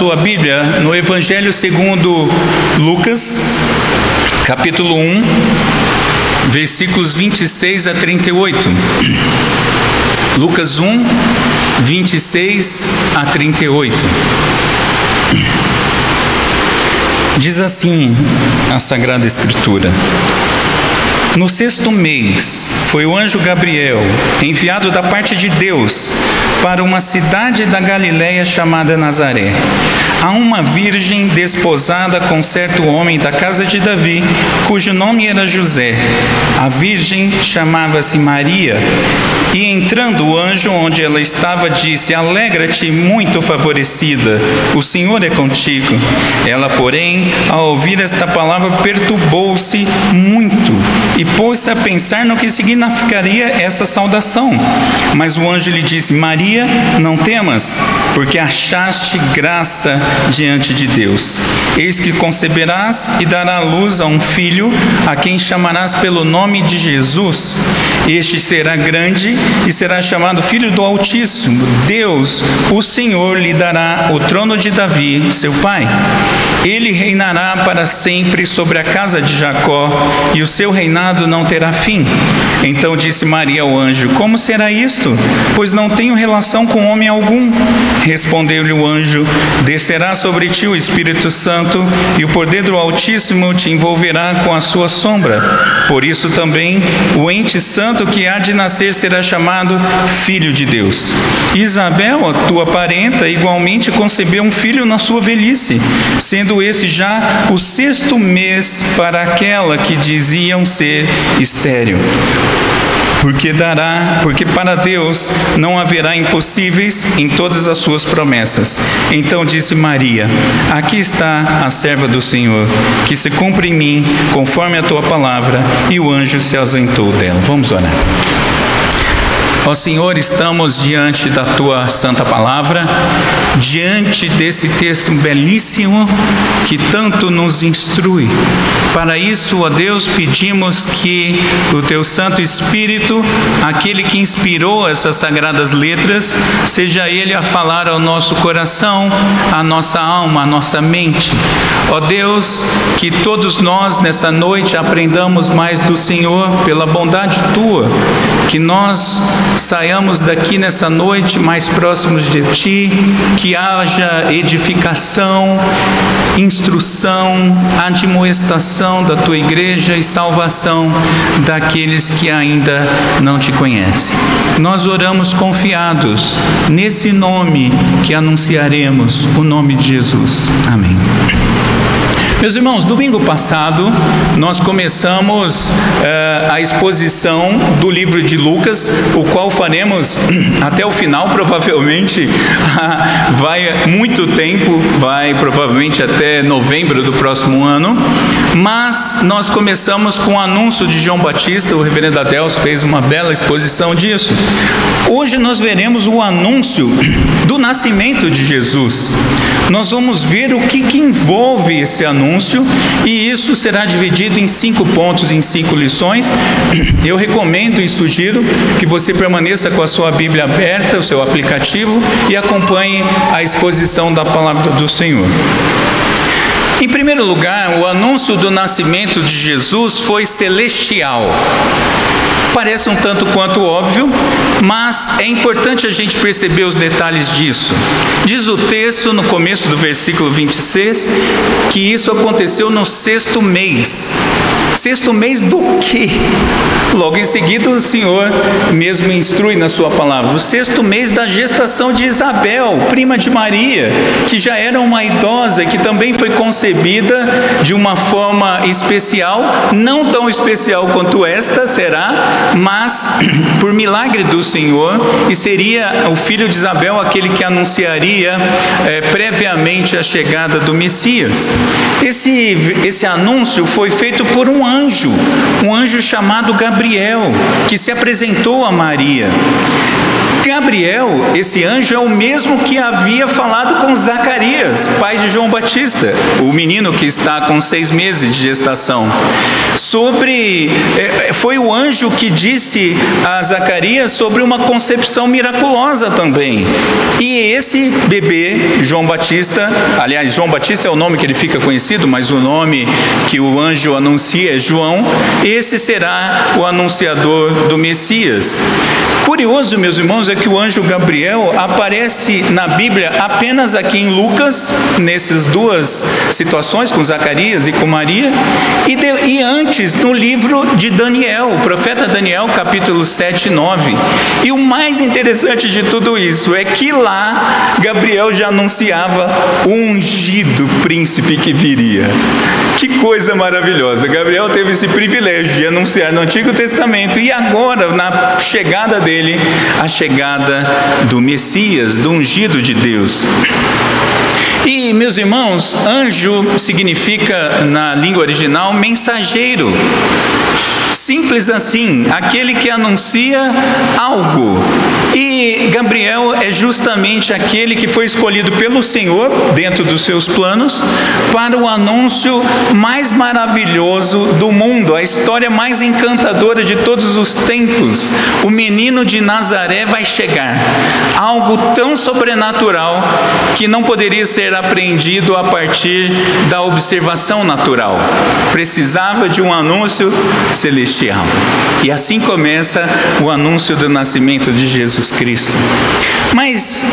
sua Bíblia no Evangelho segundo Lucas, capítulo 1, versículos 26 a 38. Lucas 1, 26 a 38. Diz assim a Sagrada Escritura: no 6º mês, foi o anjo Gabriel, enviado da parte de Deus, para uma cidade da Galiléia chamada Nazaré, a uma virgem desposada com certo homem da casa de Davi, cujo nome era José. A virgem chamava-se Maria. E entrando o anjo onde ela estava, disse: alegra-te, muito favorecida, o Senhor é contigo. Ela, porém, ao ouvir esta palavra, perturbou-se muito e pôs-se a pensar no que significaria essa saudação. Mas o anjo lhe disse: Maria, não temas, porque achaste graça diante de Deus. Eis que conceberás e darás à luz a um filho, a quem chamarás pelo nome de Jesus. Este será grande e será chamado Filho do Altíssimo. Deus, o Senhor, lhe dará o trono de Davi, seu pai. Ele reinará para sempre sobre a casa de Jacó, e o seu reinado não terá fim. Então disse Maria ao anjo: como será isto? Pois não tenho relação com homem algum. Respondeu-lhe o anjo: descerá sobre ti o Espírito Santo, e o poder do Altíssimo te envolverá com a sua sombra. Por isso também o ente santo que há de nascer será chamado Filho de Deus. Isabel, a tua parenta, igualmente concebeu um filho na sua velhice, sendo esse já o 6º mês para aquela que diziam ser estéril. Porque para Deus não haverá impossíveis em todas as suas promessas. Então disse Maria: aqui está a serva do Senhor, que se cumpra em mim conforme a tua palavra. E o anjo se ausentou dela. Vamos orar. Ó Senhor, estamos diante da Tua Santa Palavra, diante desse texto belíssimo que tanto nos instrui. Para isso, ó Deus, pedimos que o Teu Santo Espírito, aquele que inspirou essas sagradas letras, seja Ele a falar ao nosso coração, à nossa alma, à nossa mente. Ó Deus, que todos nós nessa noite aprendamos mais do Senhor pela bondade Tua, que nós saiamos daqui nessa noite mais próximos de Ti, que haja edificação, instrução, admoestação da Tua igreja e salvação daqueles que ainda não Te conhecem. Nós oramos confiados nesse nome que anunciaremos, o nome de Jesus. Amém. Meus irmãos, domingo passado nós começamos a exposição do livro de Lucas, o qual faremos até o final, provavelmente vai muito tempo, vai provavelmente até novembro do próximo ano, mas nós começamos com o anúncio de João Batista. O reverendo Adelso fez uma bela exposição disso. Hoje nós veremos o anúncio do nascimento de Jesus. Nós vamos ver o que envolve esse anúncio, e isso será dividido em 5 pontos, em 5 lições. Eu recomendo e sugiro que você permaneça com a sua Bíblia aberta, o seu aplicativo, e acompanhe a exposição da palavra do Senhor. Em primeiro lugar, o anúncio do nascimento de Jesus foi celestial. Parece um tanto quanto óbvio, mas é importante a gente perceber os detalhes disso. Diz o texto no começo do versículo 26 que isso aconteceu no 6º mês. 6º mês do quê? Logo em seguida o Senhor mesmo instrui na sua palavra: o 6º mês da gestação de Isabel, prima de Maria, que já era uma idosa, que também foi concebida de uma forma especial, não tão especial quanto esta será, mas por milagre do Senhor, e seria o filho de Isabel aquele que anunciaria previamente a chegada do Messias. Esse anúncio foi feito por um anjo chamado Gabriel, que se apresentou a Maria. Gabriel, esse anjo, é o mesmo que havia falado com Zacarias, pai de João Batista, o menino que está com 6 meses de gestação. Foi o anjo que disse a Zacarias sobre uma concepção miraculosa também. E esse bebê, João Batista, aliás, João Batista é o nome que ele fica conhecido, mas o nome que o anjo anuncia é João. Esse será o anunciador do Messias. Curioso, meus irmãos, é que o anjo Gabriel aparece na Bíblia apenas aqui em Lucas, nessas duas situações, com Zacarias e com Maria, e antes no livro de Daniel, o profeta Daniel, capítulo 7 e 9. E o mais interessante de tudo isso é que lá Gabriel já anunciava o ungido príncipe que viria. Que coisa maravilhosa! Gabriel teve esse privilégio de anunciar no Antigo Testamento, e agora, na chegada dele, a chegada do Messias, do ungido de Deus. E, meus irmãos, anjo significa, na língua original, mensageiro. Simples assim, aquele que anuncia algo. E Gabriel é justamente aquele que foi escolhido pelo Senhor, dentro dos seus planos, para o anúncio mais maravilhoso do mundo, a história mais encantadora de todos os tempos. O menino de Nazaré vai chegar. Algo tão sobrenatural que não poderia ser apreendido a partir da observação natural. Precisava de um anúncio celestial. E assim começa o anúncio do nascimento de Jesus Cristo. Mas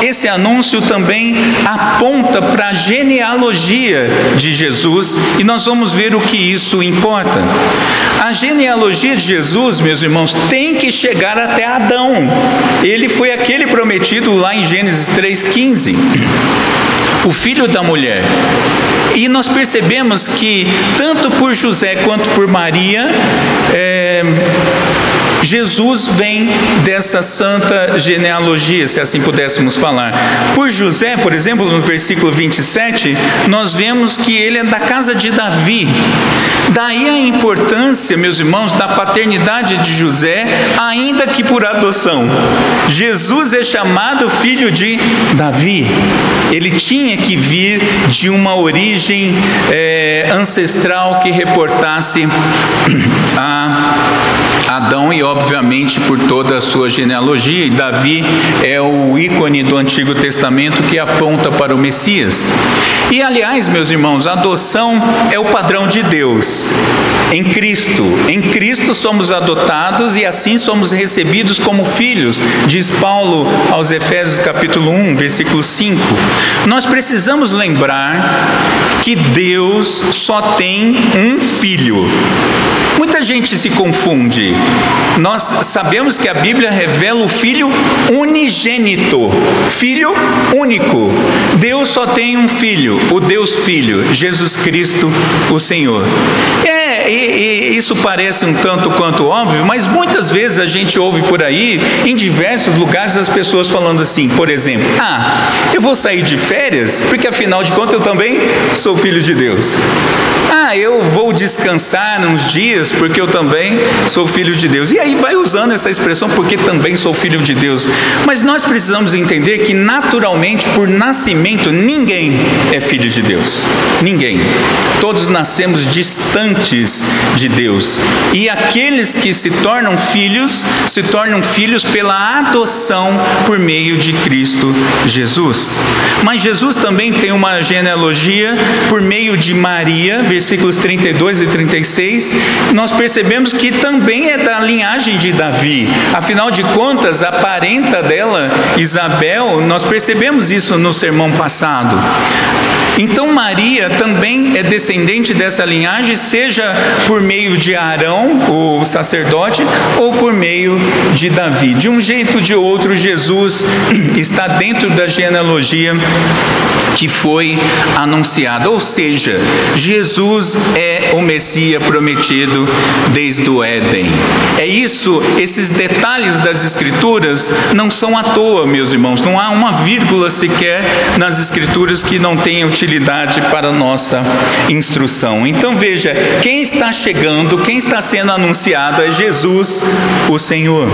esse anúncio também aponta para a genealogia de Jesus, e nós vamos ver o que isso importa. A genealogia de Jesus, meus irmãos, tem que chegar até Adão. Ele foi aquele prometido lá em Gênesis 3,15. O filho da mulher. E nós percebemos que tanto por José quanto por Maria, Jesus vem dessa santa genealogia, se assim pudéssemos falar. Por José, por exemplo, no versículo 27, nós vemos que ele é da casa de Davi. Daí a importância, meus irmãos, da paternidade de José, ainda que por adoção. Jesus é chamado filho de Davi. Ele tinha que vir de uma origem ancestral que reportasse a Adão e, obviamente, por toda a sua genealogia. E Davi é o ícone do Antigo Testamento que aponta para o Messias. E, aliás, meus irmãos, a adoção é o padrão de Deus em Cristo. Em Cristo somos adotados e assim somos recebidos como filhos, diz Paulo aos Efésios capítulo 1, versículo 5. Nós precisamos lembrar que Deus só tem um filho. Muita gente se confunde. Nós sabemos que a Bíblia revela o Filho unigênito, Filho único. Deus só tem um Filho, o Deus Filho, Jesus Cristo, o Senhor. Isso parece um tanto quanto óbvio, mas muitas vezes a gente ouve por aí, em diversos lugares, as pessoas falando assim, por exemplo, eu vou sair de férias, porque afinal de contas eu também sou filho de Deus. Eu vou descansar uns dias, porque eu também sou filho de Deus. E aí vai usando essa expressão, porque também sou filho de Deus. Mas nós precisamos entender que naturalmente, por nascimento, ninguém é filho de Deus. Ninguém. Todos nascemos distantes de Deus. E aqueles que se tornam filhos pela adoção por meio de Cristo Jesus. Mas Jesus também tem uma genealogia por meio de Maria, versículos 32 e 36, nós percebemos que também é da linhagem de Davi. Afinal de contas, a parenta dela, Isabel, nós percebemos isso no sermão passado. Então Maria também é descendente dessa linhagem, seja por meio de Arão, o sacerdote, ou por meio de Davi. De um jeito ou de outro, Jesus está dentro da genealogia que foi anunciada. Ou seja, Jesus é o Messias prometido desde o Éden. É isso, esses detalhes das Escrituras não são à toa, meus irmãos. Não há uma vírgula sequer nas Escrituras que não tenha utilidade para a nossa instrução. Então veja, quem está chegando, quem está sendo anunciado é Jesus, o Senhor.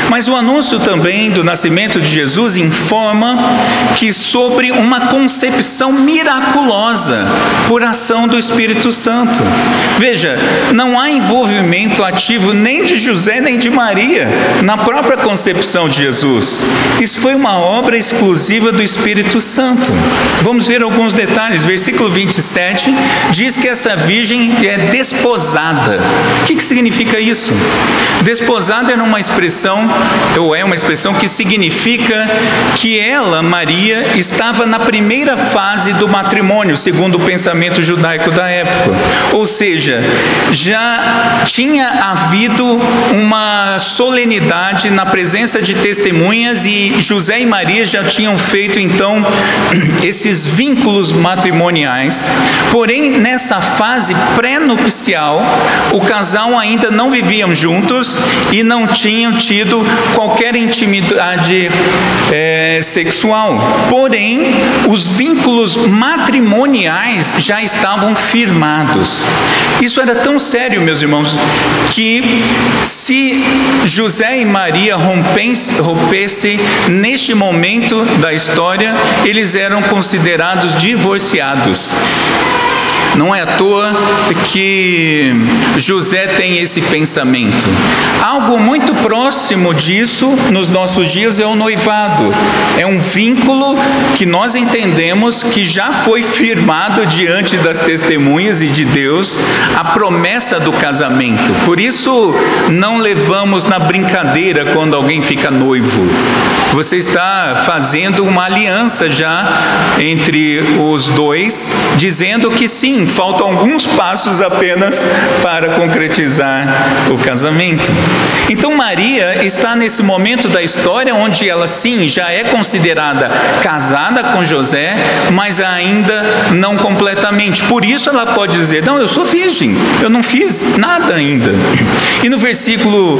Mas o anúncio também do nascimento de Jesus informa que sobre uma concepção miraculosa por ação do Espírito Santo. Veja, não há envolvimento ativo nem de José nem de Maria na própria concepção de Jesus. Isso foi uma obra exclusiva do Espírito Santo. Vamos ver alguns detalhes. Versículo 27 diz que essa virgem é desposada. O que significa isso? Desposada era uma expressão, ou é uma expressão que significa que ela, Maria, estava na primeira fase do matrimônio, segundo o pensamento judaico da época. Ou seja, já tinha havido uma solenidade na presença de testemunhas e José e Maria já tinham feito então esses vínculos matrimoniais. Porém, nessa fase pré-nupcial, o casal ainda não viviam juntos e não tinham tido qualquer intimidade sexual. Porém, os vínculos matrimoniais já estavam firmados. Isso era tão sério, meus irmãos, que se José e Maria rompessem neste momento da história, eles eram considerados divorciados. Não é à toa que José tem esse pensamento. Algo muito próximo disso nos nossos dias é o noivado. É um vínculo que nós entendemos que já foi firmado diante das testemunhas e de Deus, a promessa do casamento. Por isso não levamos na brincadeira quando alguém fica noivo. Você está fazendo uma aliança já entre os dois, dizendo que sim, faltam alguns passos apenas para concretizar o casamento. Então Maria está nesse momento da história onde ela sim já é considerada casada com José, mas ainda não completamente. Por isso ela pode dizer: não, eu sou virgem, eu não fiz nada ainda. E no versículo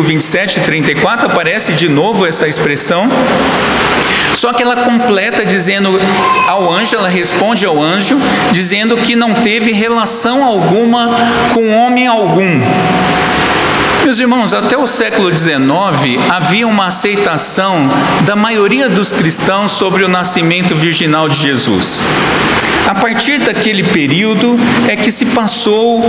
27 e 34 aparece de novo essa expressão. Só que ela completa dizendo ao anjo, ela responde ao anjo, dizendo que não teve relação alguma com homem algum. Meus irmãos, até o século XIX havia uma aceitação da maioria dos cristãos sobre o nascimento virginal de Jesus. A partir daquele período é que se passou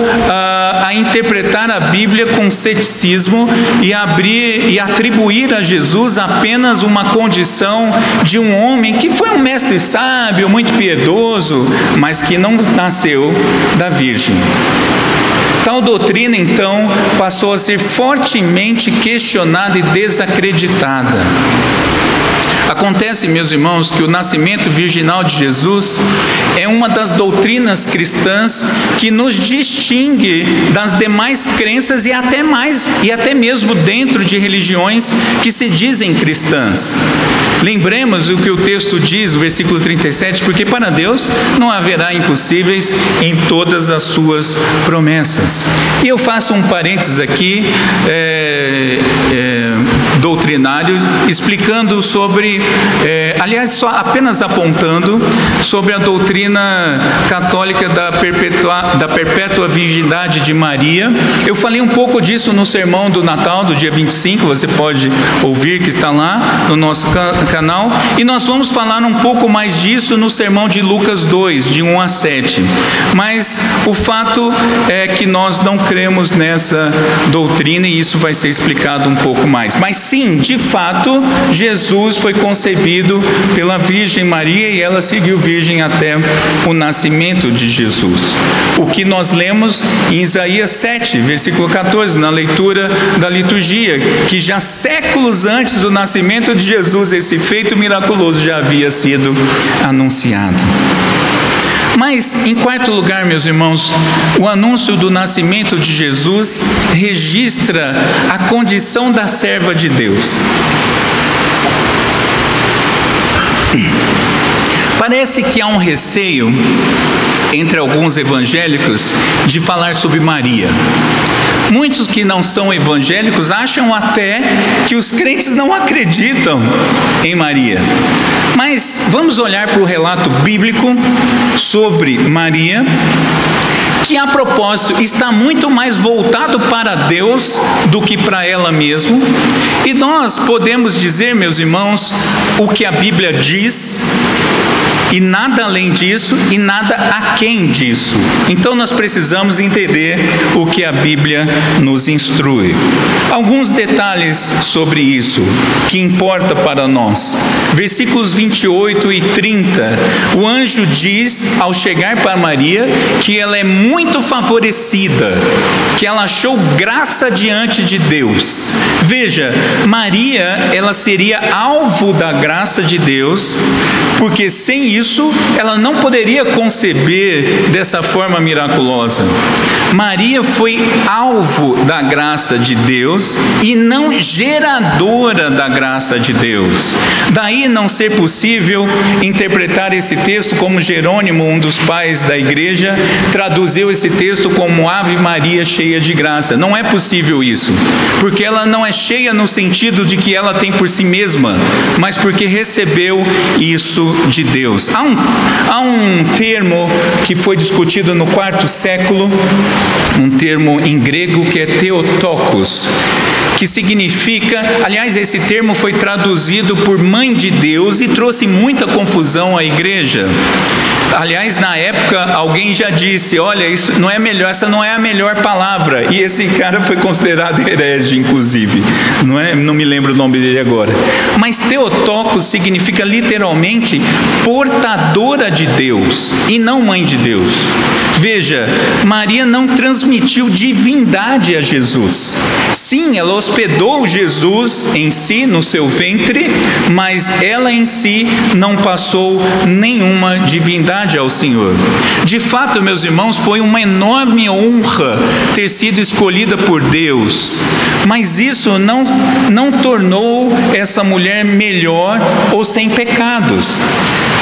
a interpretar a Bíblia com ceticismo e atribuir a Jesus apenas uma condição de um homem que foi um mestre sábio, muito piedoso, mas que não nasceu da Virgem. Tal doutrina, então, passou a ser fortemente questionada e desacreditada. Acontece, meus irmãos, que o nascimento virginal de Jesus é uma das doutrinas cristãs que nos distingue das demais crenças e até mesmo dentro de religiões que se dizem cristãs. Lembremos o que o texto diz, o versículo 37, porque para Deus não haverá impossíveis em todas as suas promessas. E eu faço um parênteses aqui, doutrinário, explicando sobre, aliás, só apenas apontando sobre a doutrina católica da perpétua virgindade de Maria. Eu falei um pouco disso no sermão do Natal, do dia 25, você pode ouvir, que está lá no nosso canal, e nós vamos falar um pouco mais disso no sermão de Lucas 2, de 1 a 7. Mas o fato é que nós não cremos nessa doutrina e isso vai ser explicado um pouco mais. Mas sim, de fato, Jesus foi concebido pela Virgem Maria e ela seguiu virgem até o nascimento de Jesus. O que nós lemos em Isaías 7, versículo 14, na leitura da liturgia, que já séculos antes do nascimento de Jesus, esse feito miraculoso já havia sido anunciado. Mas, em quarto lugar, meus irmãos, o anúncio do nascimento de Jesus registra a condição da serva de Deus. Parece que há um receio entre alguns evangélicos de falar sobre Maria. Muitos que não são evangélicos acham até que os crentes não acreditam em Maria. Mas vamos olhar para o relato bíblico sobre Maria, que a propósito está muito mais voltado para Deus do que para ela mesma. E nós podemos dizer, meus irmãos, o que a Bíblia diz e nada além disso e nada aquém disso. Então nós precisamos entender o que a Bíblia nos instrui. Alguns detalhes sobre isso que importa para nós. Versículos 28 e 30. O anjo diz ao chegar para Maria que ela é muito favorecida, que ela achou graça diante de Deus. Veja, Maria, ela seria alvo da graça de Deus, porque sem isso ela não poderia conceber dessa forma miraculosa. Maria foi alvo da graça de Deus e não geradora da graça de Deus. Daí não ser possível interpretar esse texto como Jerônimo, um dos pais da igreja, traduziu esse texto como Ave Maria cheia de graça. Não é possível isso, porque ela não é cheia no sentido de que ela tem por si mesma, mas porque recebeu isso de Deus. Há um termo que foi discutido no quarto século, um termo em grego que é Theotokos, que significa, aliás, esse termo foi traduzido por Mãe de Deus e trouxe muita confusão à igreja. Aliás, na época, alguém já disse, olha, isso não é melhor, essa não é a melhor palavra, e esse cara foi considerado herege, inclusive, não me lembro o nome dele agora. Mas Theotokos significa literalmente portadora de Deus, e não mãe de Deus. Veja, Maria não transmitiu divindade a Jesus. Sim, ela hospedou Jesus em si, no seu ventre, mas ela em si não passou nenhuma divindade ao Senhor. De fato, meus irmãos, foi uma enorme honra ter sido escolhida por Deus, mas isso não tornou essa mulher melhor ou sem pecados.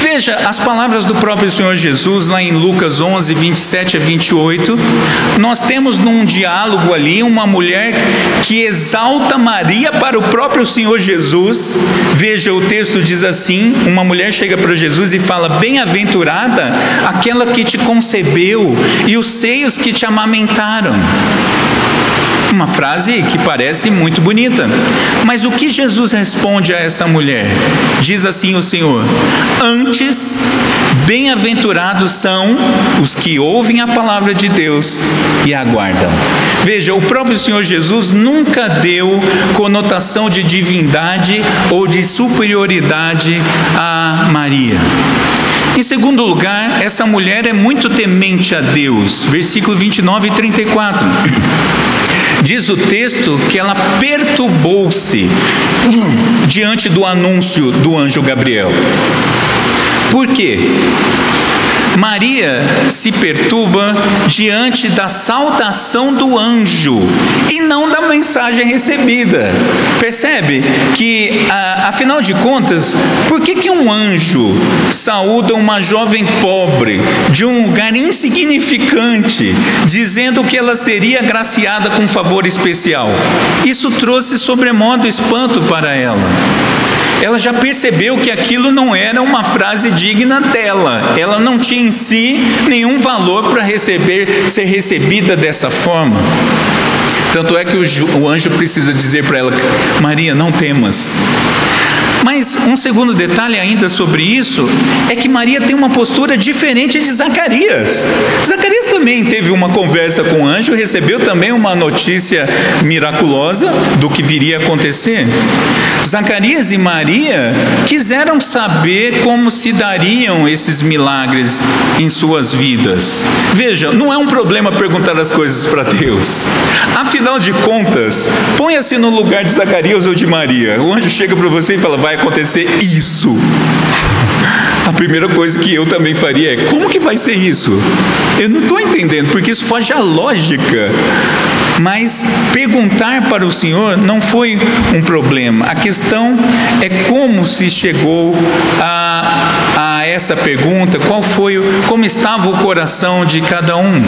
Veja as palavras do próprio Senhor Jesus lá em Lucas 11, 27 a 28. Nós temos num diálogo ali uma mulher que exalta Maria para o próprio Senhor Jesus. Veja, o texto diz assim, uma mulher chega para Jesus e fala, bem-aventurada aquela que te concebeu e os seios que te amamentaram. Uma frase que parece muito bonita, mas o que Jesus responde a essa mulher? Diz assim o Senhor, antes, bem-aventurados são os que ouvem a palavra de Deus e a aguardam. Veja, o próprio Senhor Jesus nunca deu conotação de divindade ou de superioridade a Maria. Em segundo lugar, essa mulher é muito temente a Deus. Versículo 29 e 34. Diz o texto que ela perturbou-se diante do anúncio do anjo Gabriel. Por quê? Maria se perturba diante da saudação do anjo e não da mensagem recebida. Percebe que, afinal de contas, por que um anjo saúda uma jovem pobre de um lugar insignificante, dizendo que ela seria agraciada com um favor especial? Isso trouxe sobremodo espanto para ela. Ela já percebeu que aquilo não era uma frase digna dela. Ela não tinha em si nenhum valor para ser recebida dessa forma. Tanto é que o anjo precisa dizer para ela, Maria, não temas. Mas um segundo detalhe ainda sobre isso é que Maria tem uma postura diferente de Zacarias. Zacarias também teve uma conversa com o anjo, recebeu também uma notícia miraculosa do que viria a acontecer. Zacarias e Maria quiseram saber como se dariam esses milagres em suas vidas. Veja, não é um problema perguntar as coisas para Deus. Afinal de contas, ponha-se no lugar de Zacarias ou de Maria. O anjo chega para você e fala, vai acontecer isso. A primeira coisa que eu também faria é, como que vai ser isso? Eu não estou entendendo, porque isso foge à lógica. Mas perguntar para o Senhor não foi um problema. A questão é como se chegou a essa pergunta, como estava o coração de cada um.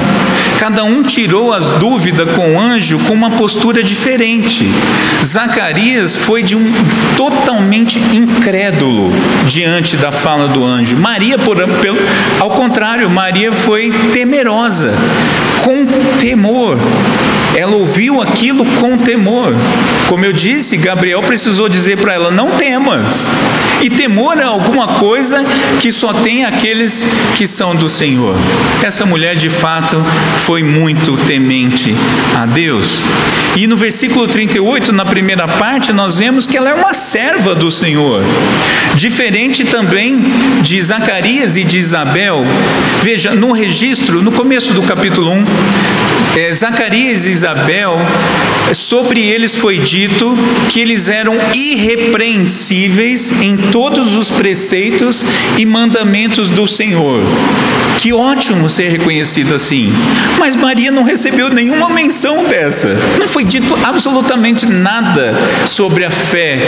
Cada um tirou as dúvidas com o anjo com uma postura diferente. Zacarias foi totalmente incrédulo diante da fala do anjo. Maria, ao contrário, Maria foi temerosa, com temor. ela ouviu aquilo com temor. Como eu disse, Gabriel precisou dizer para ela: não temas. E temor é alguma coisa que só tem aqueles que são do Senhor. Essa mulher de fato foi muito temente a Deus. E no versículo 38, na primeira parte, nós vemos que ela é uma serva do Senhor. Diferente também de Zacarias e de Isabel. Veja, no registro, no começo do capítulo 1, Zacarias e Isabel, sobre eles foi dito que eles eram irrepreensíveis em todos os preceitos e mandamentos do Senhor. Que ótimo ser reconhecido assim. Mas Maria não recebeu nenhuma menção dessa. Não foi dito absolutamente nada sobre a fé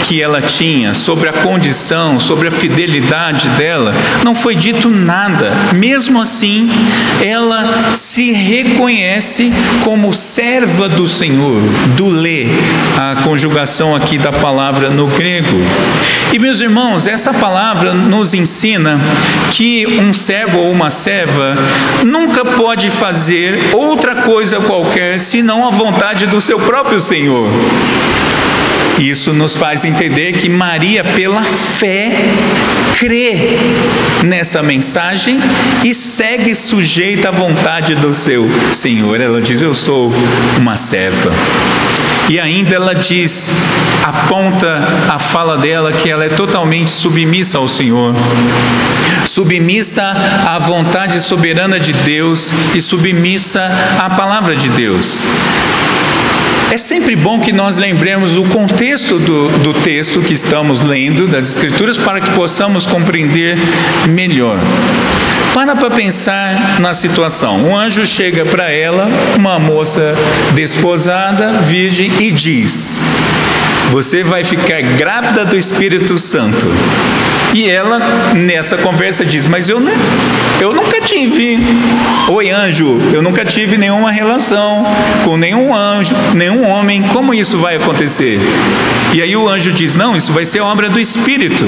que ela tinha, sobre a condição, sobre a fidelidade dela. Não foi dito nada. Mesmo assim, ela se reconhece como serva do Senhor, dulê, a conjugação aqui da palavra no grego. E meus irmãos, essa palavra nos ensina que um servo ou uma serva nunca pode fazer outra coisa qualquer senão a vontade do seu próprio Senhor. Isso nos faz entender que Maria, pela fé, crê nessa mensagem e segue sujeita à vontade do seu Senhor. Ela diz: eu sou uma serva. E ainda ela diz, aponta a fala dela que ela é totalmente submissa ao Senhor, submissa à vontade soberana de Deus e submissa à palavra de Deus. É sempre bom que nós lembremos o contexto do texto que estamos lendo, das Escrituras, para que possamos compreender melhor. Para pensar na situação. Um anjo chega para ela, uma moça desposada, virgem, e diz: você vai ficar grávida do Espírito Santo. E ela, nessa conversa, diz: mas eu nunca tive, oi anjo, eu nunca tive nenhuma relação com nenhum anjo, nenhum homem, como isso vai acontecer? E aí o anjo diz: não, isso vai ser obra do Espírito.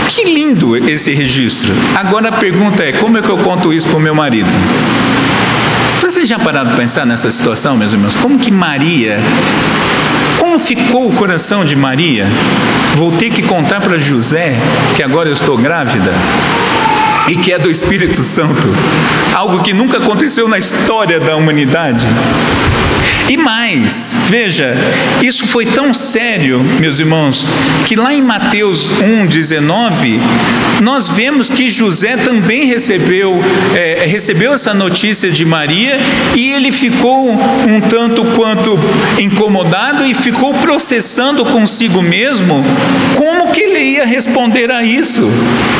Que lindo esse registro. Agora a pergunta é: como é que eu conto isso para o meu marido? Vocês já pararam para pensar nessa situação, meus irmãos? Como ficou o coração de Maria? Vou ter que contar para José que agora eu estou grávida e que é do Espírito Santo, algo que nunca aconteceu na história da humanidade. E mais, veja, isso foi tão sério, meus irmãos, que lá em Mateus 1,19, nós vemos que José também recebeu essa notícia de Maria, e ele ficou um tanto quanto incomodado e ficou processando consigo mesmo como que ele ia responder a isso.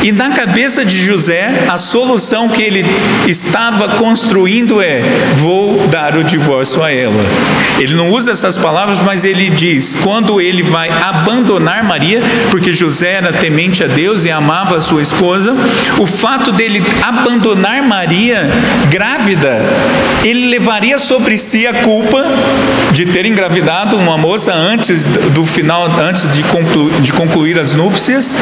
E na cabeça de José, a solução que ele estava construindo é: vou dar o divórcio a ela. Ele não usa essas palavras, mas ele diz, quando ele vai abandonar Maria, porque José era temente a Deus e amava a sua esposa, o fato dele abandonar Maria grávida, ele levaria sobre si a culpa de ter engravidado uma moça antes de concluir as núpcias,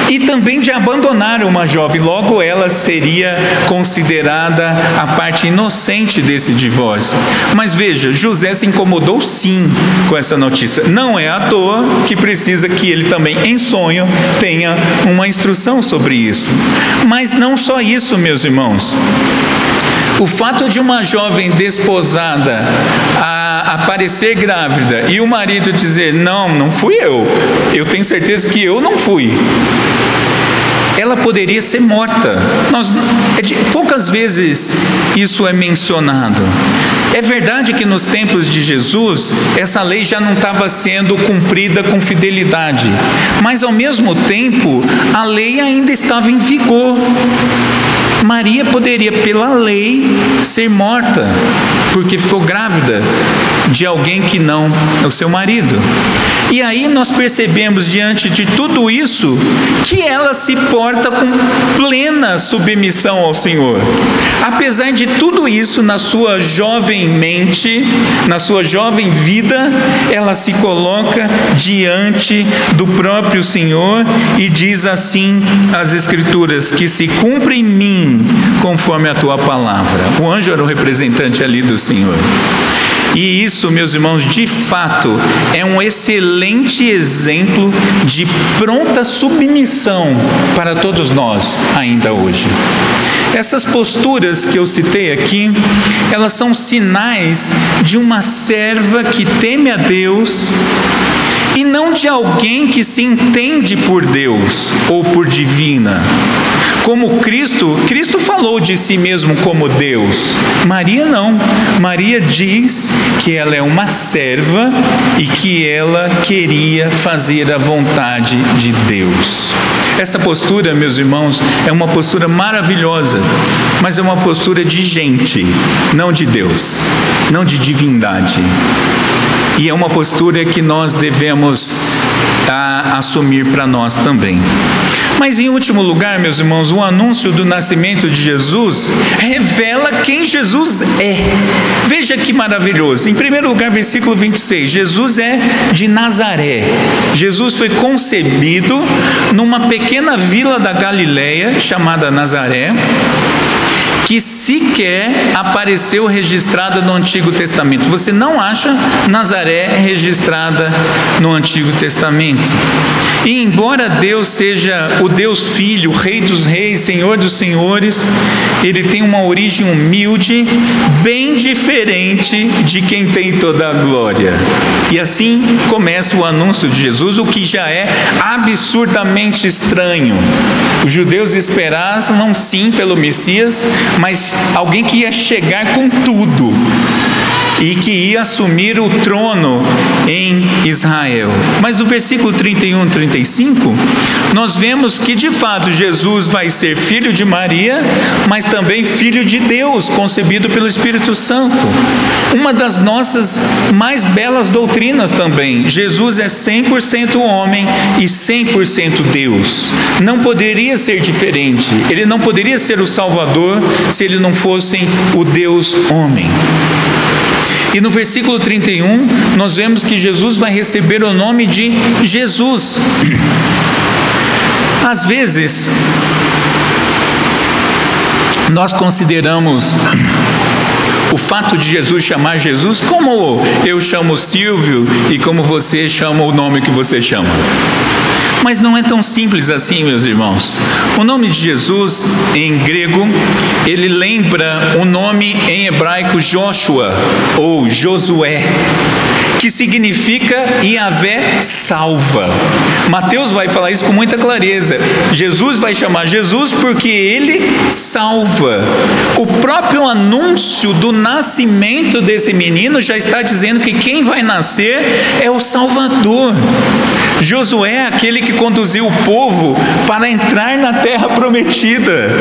e também de abandonar uma jovem. Logo ela seria considerada a parte inocente desse divórcio. Mas veja, José se incomodou sim com essa notícia. Não é à toa que precisa que ele também, em sonho, tenha uma instrução sobre isso. Mas não só isso, meus irmãos. O fato de uma jovem desposada aparecer grávida e o marido dizer: não fui eu tenho certeza que eu não fui, ela poderia ser morta. Poucas vezes isso é mencionado. É verdade que nos tempos de Jesus, essa lei já não estava sendo cumprida com fidelidade, mas ao mesmo tempo, a lei ainda estava em vigor. Maria poderia, pela lei, ser morta, porque ficou grávida de alguém que não é o seu marido. E aí nós percebemos, diante de tudo isso, que ela se porta com plena submissão ao Senhor. Apesar de tudo isso, na sua jovem mente, na sua jovem vida, ela se coloca diante do próprio Senhor e diz assim as Escrituras: que se cumpra em mim sim, conforme a tua palavra. O anjo era o representante ali do Senhor. E isso, meus irmãos, de fato, é um excelente exemplo de pronta submissão para todos nós ainda hoje. Essas posturas que eu citei aqui, elas são sinais de uma serva que teme a Deus e não de alguém que se entende por Deus ou por divina. Como Cristo falou de si mesmo como Deus. Maria não. Maria diz que ela é uma serva e que ela queria fazer a vontade de Deus. Essa postura, meus irmãos, é uma postura maravilhosa, mas é uma postura de gente, não de Deus, não de divindade. E é uma postura que nós devemos assumir para nós também. Mas em último lugar, meus irmãos, o anúncio do nascimento de Jesus revela quem Jesus é. Veja que maravilhoso. Em primeiro lugar, versículo 26, Jesus é de Nazaré. Jesus foi concebido numa pequena vila da Galileia chamada Nazaré, que sequer apareceu registrada no Antigo Testamento. Você não acha Nazaré registrada no Antigo Testamento. E embora Deus seja o Deus Filho, Rei dos Reis, Senhor dos Senhores, Ele tem uma origem humilde, bem diferente de quem tem toda a glória. E assim começa o anúncio de Jesus, o que já é absurdamente estranho. Os judeus esperavam sim pelo Messias, mas alguém que ia chegar com tudo e que ia assumir o trono em Israel. Mas do versículo 31 e 35, nós vemos que de fato Jesus vai ser filho de Maria, mas também filho de Deus, concebido pelo Espírito Santo. Uma das nossas mais belas doutrinas também. Jesus é 100% homem e 100% Deus. Não poderia ser diferente. Ele não poderia ser o Salvador se ele não fosse o Deus homem. E no versículo 31, nós vemos que Jesus vai receber o nome de Jesus. Às vezes, nós consideramos o fato de Jesus chamar Jesus como eu chamo Silvio e como você chama o nome que você chama. Mas não é tão simples assim, meus irmãos. O nome de Jesus, em grego, ele lembra o nome em hebraico Joshua, ou Josué, que significa Yahvé salva. Mateus vai falar isso com muita clareza. Jesus vai chamar Jesus porque ele salva. O próprio anúncio do nascimento desse menino já está dizendo que quem vai nascer é o Salvador. Josué é aquele que conduziu o povo para entrar na terra prometida.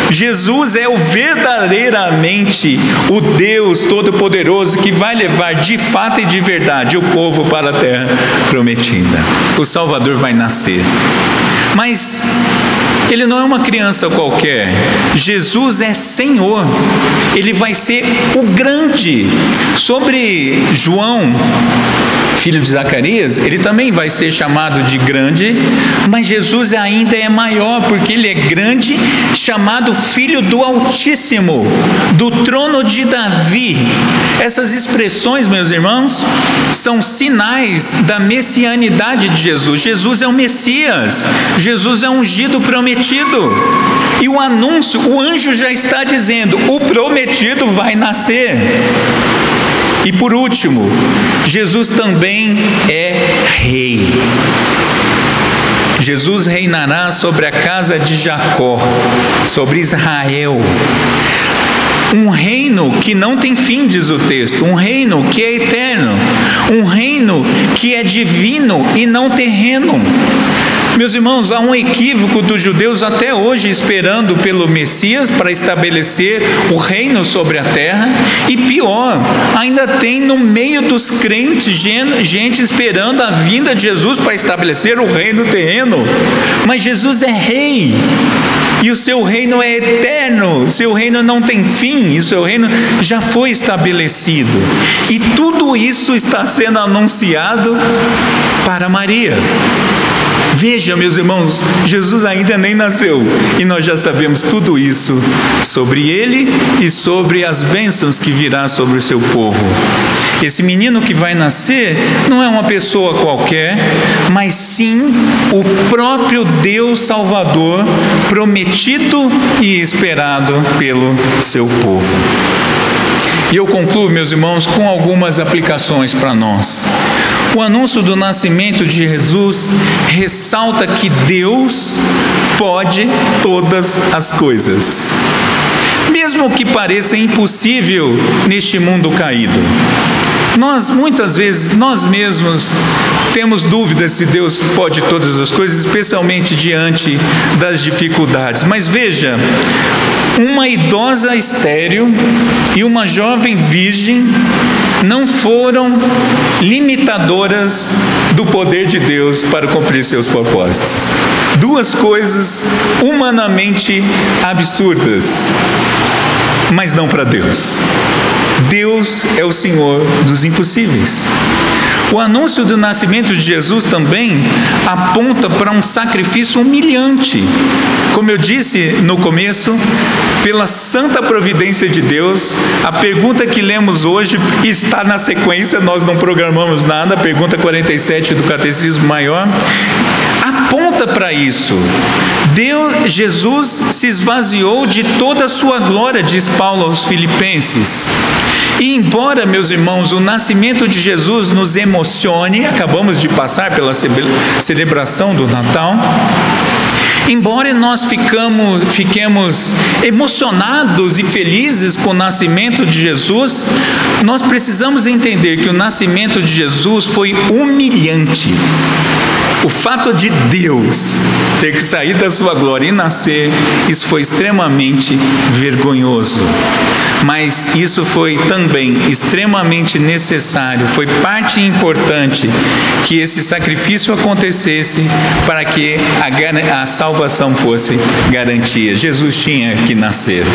Jesus é verdadeiramente o Deus Todo-Poderoso que vai levar de fato e de verdade o povo para a terra prometida. O Salvador vai nascer. Mas ele não é uma criança qualquer. Jesus é Senhor. Ele vai ser o grande. Sobre João, filho de Zacarias, ele também vai ser chamado de grande, mas Jesus ainda é maior, porque ele é grande, chamado Filho do Altíssimo, do trono de Davi. Essas expressões, meus irmãos, são sinais da messianidade de Jesus. Jesus é o Messias, Jesus é o ungido prometido. E o anúncio, o anjo já está dizendo, o prometido vai nascer. E por último, Jesus também é rei. Jesus reinará sobre a casa de Jacó, sobre Israel. Um reino que não tem fim, diz o texto, um reino que é eterno, um reino que é divino e não terreno. Meus irmãos, há um equívoco dos judeus até hoje esperando pelo Messias para estabelecer o reino sobre a terra, e pior, ainda tem no meio dos crentes gente esperando a vinda de Jesus para estabelecer o reino terreno. Mas Jesus é rei, e o seu reino é eterno, o seu reino não tem fim, e o seu reino já foi estabelecido. E tudo isso está sendo anunciado para Maria. Veja, meus irmãos, Jesus ainda nem nasceu e nós já sabemos tudo isso sobre ele e sobre as bênçãos que virá sobre o seu povo. Esse menino que vai nascer não é uma pessoa qualquer, mas sim o próprio Deus Salvador, prometido e esperado pelo seu povo. E eu concluo, meus irmãos, com algumas aplicações para nós. O anúncio do nascimento de Jesus ressalta que Deus pode todas as coisas, mesmo que pareça impossível neste mundo caído. Muitas vezes, nós mesmos temos dúvidas se Deus pode todas as coisas, especialmente diante das dificuldades. Mas veja, uma idosa estéril e uma jovem virgem não foram limitadoras do poder de Deus para cumprir seus propósitos. Duas coisas humanamente absurdas, mas não para Deus. Deus é o Senhor dos impossíveis. O anúncio do nascimento de Jesus também aponta para um sacrifício humilhante. Como eu disse no começo, pela santa providência de Deus, a pergunta que lemos hoje está na sequência, nós não programamos nada, a pergunta 47 do Catecismo Maior, aponta para isso. Jesus se esvaziou de toda a sua glória, diz Paulo aos Filipenses. E embora, meus irmãos, o nascimento de Jesus nos emocione, acabamos de passar pela celebração do Natal, embora nós fiquemos emocionados e felizes com o nascimento de Jesus, nós precisamos entender que o nascimento de Jesus foi humilhante. O fato de Deus ter que sair da sua glória e nascer, isso foi extremamente vergonhoso. Mas isso foi também extremamente necessário, foi parte importante que esse sacrifício acontecesse para que a salvação fosse garantia. Jesus tinha que nascer.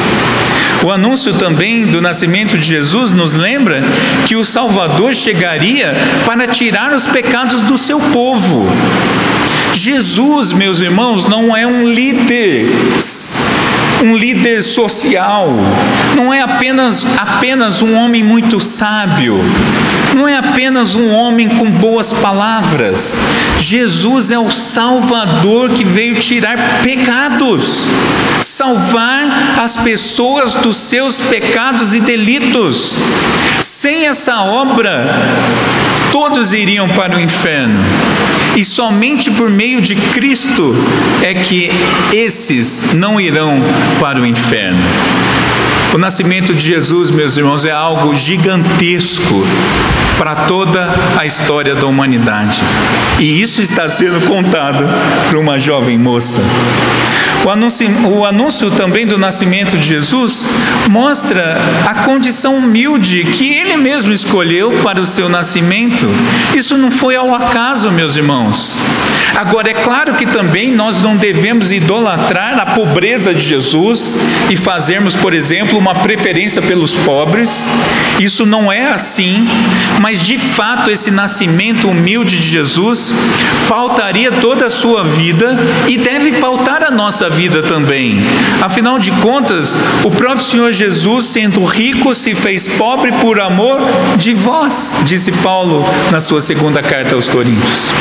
O anúncio também do nascimento de Jesus nos lembra que o Salvador chegaria para tirar os pecados do seu povo. Jesus, meus irmãos, não é um líder social, não é apenas um homem muito sábio, não é apenas um homem com boas palavras. Jesus é o Salvador que veio tirar pecados, salvar as pessoas dos seus pecados e delitos. Sem essa obra, todos iriam para o inferno. E somente por meio de Cristo é que esses não irão para o inferno. O nascimento de Jesus, meus irmãos, é algo gigantesco para toda a história da humanidade. E isso está sendo contado por uma jovem moça. O anúncio também do nascimento de Jesus mostra a condição humilde que ele mesmo escolheu para o seu nascimento. Isso não foi ao acaso, meus irmãos. Agora, é claro que também nós não devemos idolatrar a pobreza de Jesus e fazermos, por exemplo, uma preferência pelos pobres. Isso não é assim, mas de fato esse nascimento humilde de Jesus pautaria toda a sua vida e deve pautar a nossa vida também. Afinal de contas, o próprio Senhor Jesus, sendo rico, se fez pobre por amor de vós, disse Paulo na sua segunda carta aos Coríntios.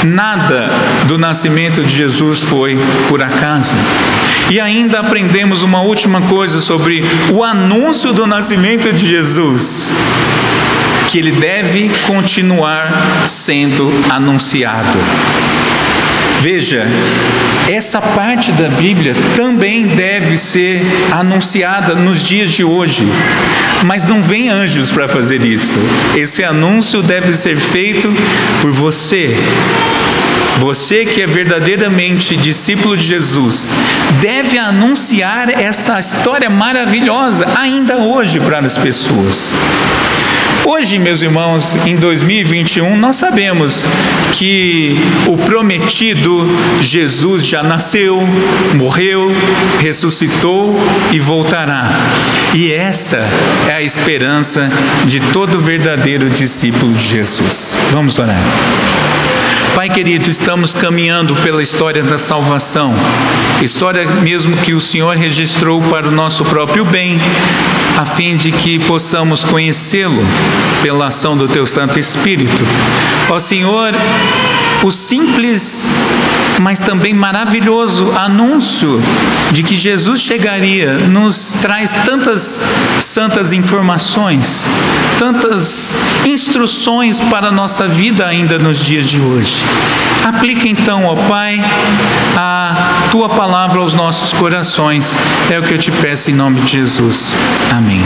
Nada do nascimento de Jesus foi por acaso. E ainda aprendemos uma última coisa sobre o anúncio do nascimento de Jesus, que ele deve continuar sendo anunciado. Veja, essa parte da Bíblia também deve ser anunciada nos dias de hoje, mas não vem anjos para fazer isso. Esse anúncio deve ser feito por você. Você que é verdadeiramente discípulo de Jesus, deve anunciar essa história maravilhosa ainda hoje para as pessoas. Hoje, meus irmãos, em 2021, nós sabemos que o prometido Jesus já nasceu, morreu ressuscitou e voltará. E essa é a esperança de todo verdadeiro discípulo de Jesus. Vamos orar. Pai querido, estamos caminhando pela história da salvação, história mesmo que o Senhor registrou para o nosso próprio bem, a fim de que possamos conhecê-lo pela ação do Teu Santo Espírito. Ó Senhor, o simples, mas também maravilhoso anúncio de que Jesus chegaria nos traz tantas santas informações, tantas instruções para a nossa vida ainda nos dias de hoje. Aplica então, ó Pai, a Tua palavra aos nossos corações. É o que eu te peço em nome de Jesus. Amém.